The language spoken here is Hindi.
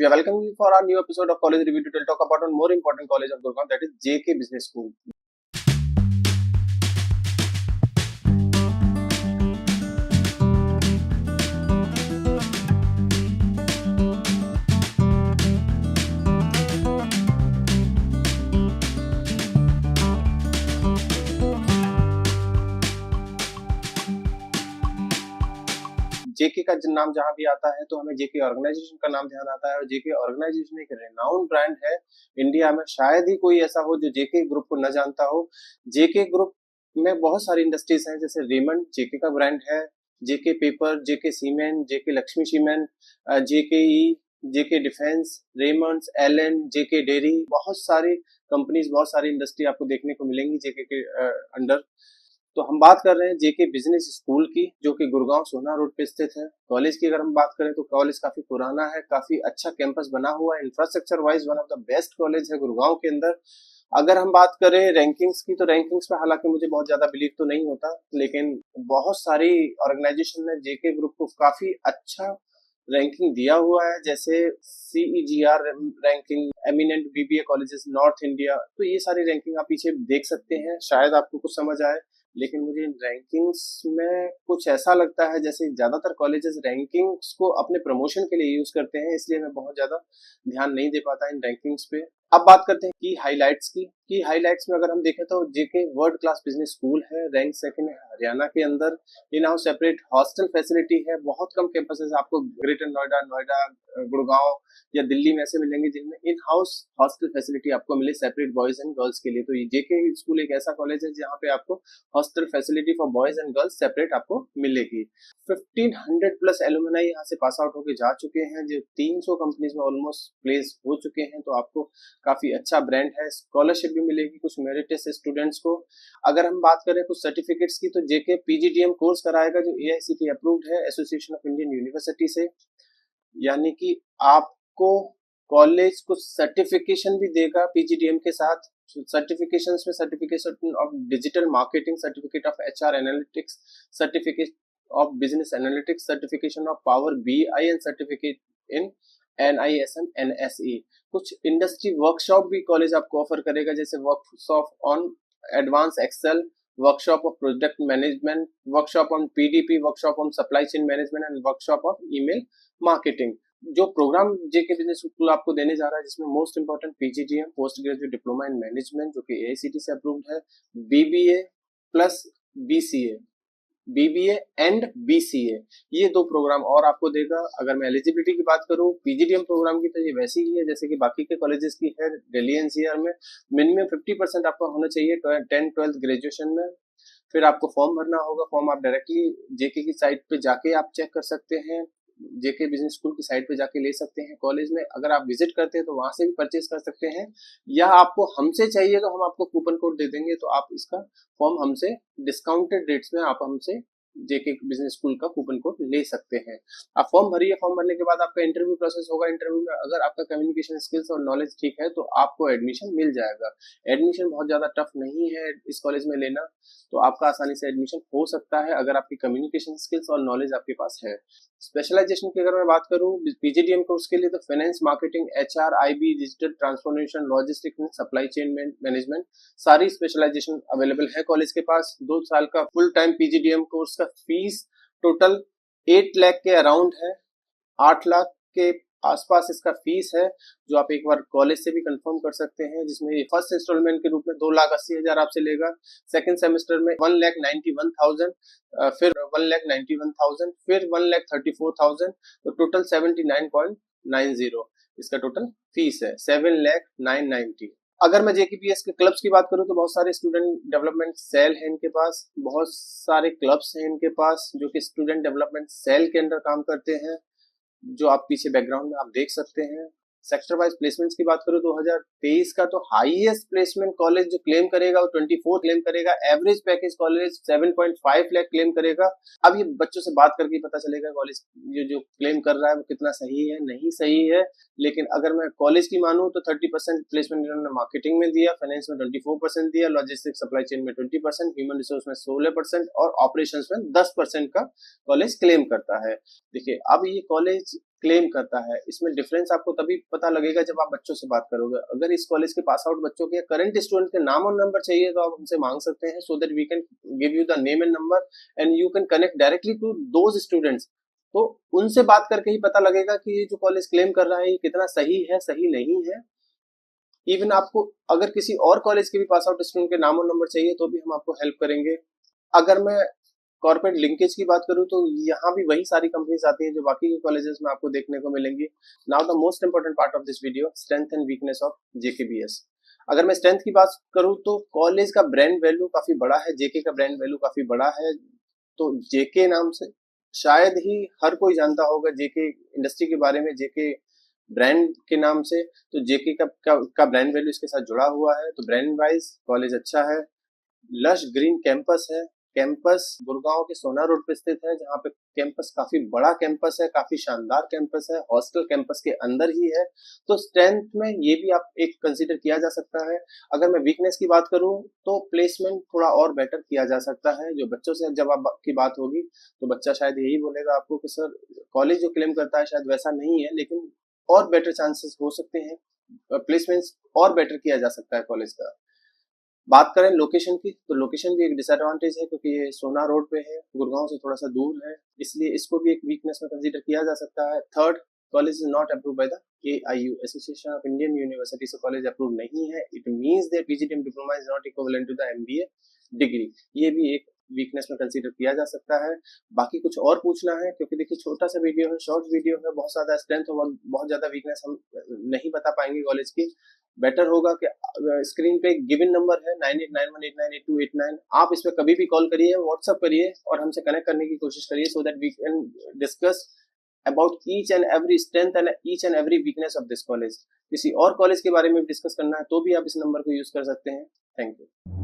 We are welcoming you for our new episode of College Review to talk about one more important college of Gurgaon, that is JK Business School. जेके का नाम जहां भी आता है तो हमें जेके ऑर्गेनाइजेशन का नाम ध्यान आता है, और जेके ऑर्गेनाइजेशन एक रेनाउंड ब्रांड है। इंडिया में शायद ही कोई ऐसा हो जो जेके ग्रुप को न जानता हो। जेके ग्रुप में बहुत सारी इंडस्ट्रीज हैं, जैसे रेमंड जेके का ब्रांड है, जेके पेपर, जेके सीमेंट, जेके लक्ष्मी सीमेंट, जेके जेके डिफेंस, रेमंड्स, एलन, जेके डेयरी, बहुत सारी कंपनीज, बहुत सारी इंडस्ट्री आपको देखने को मिलेंगी जेके के अंडर। तो हम बात कर रहे हैं जेके बिजनेस स्कूल की, जो कि गुड़गांव सोना रोड पे स्थित है। कॉलेज की अगर हम बात करें तो कॉलेज काफी पुराना है, काफी अच्छा कैंपस बना हुआ है, infrastructure wise one of the best college है गुड़गांव के अंदर। अगर हम बात करें रैंकिंग्स की, तो रैंकिंग्स में हालांकि मुझे बहुत ज्यादा बिलीव तो नहीं होता, लेकिन बहुत सारी ऑर्गेनाइजेशन ने जेके ग्रुप को काफी अच्छा रैंकिंग दिया हुआ है, जैसे CEGR ranking, eminent BBA colleges north India. तो ये सारी रैंकिंग आप पीछे देख सकते हैं, शायद आपको कुछ समझ आए। लेकिन मुझे इन रैंकिंग्स में कुछ ऐसा लगता है जैसे ज्यादातर कॉलेजेस रैंकिंग्स को अपने प्रमोशन के लिए यूज करते हैं, इसलिए मैं बहुत ज्यादा ध्यान नहीं दे पाता इन रैंकिंग्स पे। अब बात करते हैं की हाइलाइट्स की। की हाइलाइट्स में अगर हम देखें तो जेके वर्ल्ड क्लास बिजनेस स्कूल है, रैंक सेकंड है हरियाणा के अंदर। In house separate hostel facility है, बहुत कम कैंपसेस आपको ग्रेटर नोएडा, गुड़गांव या दिल्ली में ऐसे मिलेंगे जिनमें इन हाउस हॉस्टल फैसिलिटी आपको मिले सेपरेट बॉयज एंड गर्ल्स के लिए। तो ये जेके स्कूल एक ऐसा कॉलेज है जहाँ पे आपको hostel facility for boys and girls separate आपको मिलेगी। 1500 प्लस एलुमनाई यहाँ से पास आउट होके जा चुके हैं, जो 300 कंपनीज में ऑलमोस्ट प्लेस हो चुके हैं। तो आपको काफी अच्छा ब्रांड है, स्कॉलरशिप भी मिलेगी कुछ मेरिटस स्टूडेंट्स को। अगर हम बात करें कुछ सर्टिफिकेट्स की, तो जेके PGDM कोर्स कराएगा, जो AICTE अप्रूव्ड है एसोसिएशन ऑफ इंडियन यूनिवर्सिटी से। यानी कि आपको कॉलेज कुछ सर्टिफिकेशन भी देगा PGDM के साथ। सर्टिफिकेशंस में certification of digital marketing, certificate of HR analytics, certificate of business analytics, certification of power BI and certificate in NISM NSE। कुछ इंडस्ट्री वर्कशॉप भी कॉलेज आपको ऑफर करेगा, जैसे workshop on advance excel, workshop of product management, workshop on PDP, workshop on supply chain management and workshop of email marketing. जो प्रोग्राम जेके बिजनेस स्कूल आपको देने जा रहा है, जिसमें most important PGDM post graduate diploma in management, जो कि AICTE से अप्रूव्ड है, BBA plus BBA and BCA, ये दो प्रोग्राम और आपको देगा। अगर मैं एलिजिबिलिटी की बात करूं PGDM प्रोग्राम की, तो ये वैसी ही है जैसे कि बाकी के कॉलेजेस की है। दिल्ली NCR में मिनिमम 50% आपका होना चाहिए 10th-12th ग्रेजुएशन में। फिर आपको फॉर्म भरना होगा, फॉर्म आप डायरेक्टली जेके की साइट पे जाके आप चेक कर सकते हैं, जेके बिजनेस स्कूल की साइट पे जाके ले सकते हैं। कॉलेज में अगर आप विजिट करते हैं तो वहां से भी परचेज कर सकते हैं, या आपको हमसे चाहिए तो हम आपको कूपन कोड दे देंगे, तो आप इसका फॉर्म हमसे डिस्काउंटेड रेट्स में आप हमसे जेके बिजनेस स्कूल का कूपन कोड ले सकते हैं। आप फॉर्म भरिए, फॉर्म भरने के बाद आपका इंटरव्यू प्रोसेस होगा। इंटरव्यू में अगर आपका कम्युनिकेशन स्किल्स और नॉलेज ठीक है तो आपको एडमिशन मिल जाएगा। एडमिशन बहुत ज्यादा टफ नहीं है इस कॉलेज में लेना, तो आपका आसानी से एडमिशन हो सकता है अगर आपकी कम्युनिकेशन स्किल्स और नॉलेज आपके पास है। स्पेशलाइजेशन की अगर मैं बात करूं PGDM कोर्स के लिए, तो finance, marketing, HR, IB, digital transformation, logistics, supply chain management, सारी स्पेशलाइजेशन अवेलेबल है कॉलेज के पास। 2 साल का फुल टाइम PGDM कोर्स का फीस टोटल 8 लाख के अराउंड है, 8 लाख के आसपास इसका फीस है, जो आप एक बार कॉलेज से भी कंफर्म कर सकते हैं, जिसमें फर्स्ट इंस्टॉलमेंट के रूप में 2,80,000 आपसे लेगा, सेकंड सेमेस्टर में 1,91,000, फिर 1,91,000, फिर 1,34,000, तो टोटल 79.90 इसका टोटल फीस है, 7,09,90। अगर मैं JKPS के क्लब्स की बात करूं तो बहुत सारे स्टूडेंट डेवलपमेंट सेल है इनके पास, बहुत सारे क्लब्स हैं इनके पास जो कि स्टूडेंट डेवलपमेंट सेल के अंदर काम करते हैं, जो आप पीछे बैकग्राउंड में आप देख सकते हैं। सेक्टर वाइज प्लेसमेंट्स की बात करूं 2023 का, तो हाईएस्ट प्लेसमेंट कॉलेज जो क्लेम करेगा वो 24 क्लेम करेगा, average package college 7.5 lakh claim करेगा। अब ये बच्चों से बात करके पता चलेगा कॉलेज जो क्लेम कर रहा है वो कितना सही है नहीं सही है। लेकिन अगर मैं कॉलेज की मानूं तो 30% प्लेसमेंट इन्होंने मार्केटिंग में दिया, फाइनेंस में 24% दिया, लॉजिस्टिक्स सप्लाई चेन में 20%, ह्यूमन रिसोर्स में 16% और ऑपरेशंस में 10% का कॉलेज क्लेम करता है। देखिए अब ये कॉलेज क्लेम करता है। इसमें डिफरेंस आपको तभी पता लगेगा जब आप बच्चों से बात करोगे। अगर इस कॉलेज के पास आउट बच्चों के करंट स्टूडेंट के नाम और नंबर चाहिए तो आप हमसे मांग सकते हैं, so that we can give you the name and number and you can connect directly to those students. तो उनसे बात करके ही पता लगेगा कि ये जो कॉलेज क्लेम कर रहा है ये कितना सही है, सही नहीं है। इवन आपको अगर किसी और कॉलेज के भी पास आउट स्टूडेंट के नाम और नंबर चाहिए तो भी हम आपको हेल्प करेंगे। अगर मैं कॉर्पोरेट लिंकेज की बात करूं तो यहाँ भी वही सारी कंपनीज आती हैं जो बाकी के कॉलेजेस में आपको देखने को मिलेंगी। Now the most important part of this video, strength and weakness of JKBS. अगर मैं स्ट्रेंथ की बात करूं तो कॉलेज का ब्रांड वैल्यू काफी बड़ा है, जेके का ब्रांड वैल्यू काफी बड़ा है। तो जेके नाम से शायद ही हर कोई जानता होगा जेके इंडस्ट्री के बारे में, जेके ब्रांड के नाम से। तो जेके का ब्रांड वैल्यू इसके साथ जुड़ा हुआ है। तो ब्रांड वाइज कॉलेज अच्छा है। लश ग्रीन कैंपस है। कैंपस गुड़गांव के सोना रोड पे स्थित है, जहाँ पे कैंपस काफी बड़ा कैंपस है, काफी शानदार कैंपस है, हॉस्टल कैंपस के अंदर ही है। तो स्ट्रेंथ में ये भी आप एक कंसीडर किया जा सकता है। अगर मैं वीकनेस की बात करूं तो प्लेसमेंट थोड़ा और बेटर किया जा सकता है। जो बच्चों से जब आप की बात होगी तो बच्चा शायद यही बोलेगा आपको कि सर कॉलेज जो क्लेम करता है शायद वैसा नहीं है, लेकिन और बेटर चांसेस हो सकते हैं, प्लेसमेंट्स और बेटर किया जा सकता है कॉलेज का। बात करें लोकेशन की तो लोकेशन भी एक डिसएडवांटेज है, क्योंकि ये सोना रोड पे है, गुड़गांव से थोड़ा सा दूर है, इसलिए इसको भी एक वीकनेस में कंसीडर किया जा सकता है। Third, college is not approve by the AIU, association of Indian university, से कॉलेज अप्रूव नहीं है। It means that PGDM diploma is not equivalent to the MBA degree. ये भी एक वीकनेस में कंसीडर किया जा सकता है। बाकी कुछ और पूछना है, क्योंकि देखिए छोटा सा वीडियो है, शॉर्ट वीडियो है, बहुत ज्यादा स्ट्रेंथ और बहुत ज्यादा वीकनेस हम नहीं बता पाएंगे कॉलेज की। बेटर होगा कि स्क्रीन पे एक गिवन नंबर है 9891898289, आप इस पे कभी भी कॉल करिए, व्हाट्सएप करिए और हमसे कनेक्ट करने की कोशिश करिए, so that we can discuss about each and every strength and each and every weakness of this college. किसी और कॉलेज के बारे में डिस्कस करना है तो भी आप इस नंबर को यूज कर सकते हैं। Thank you.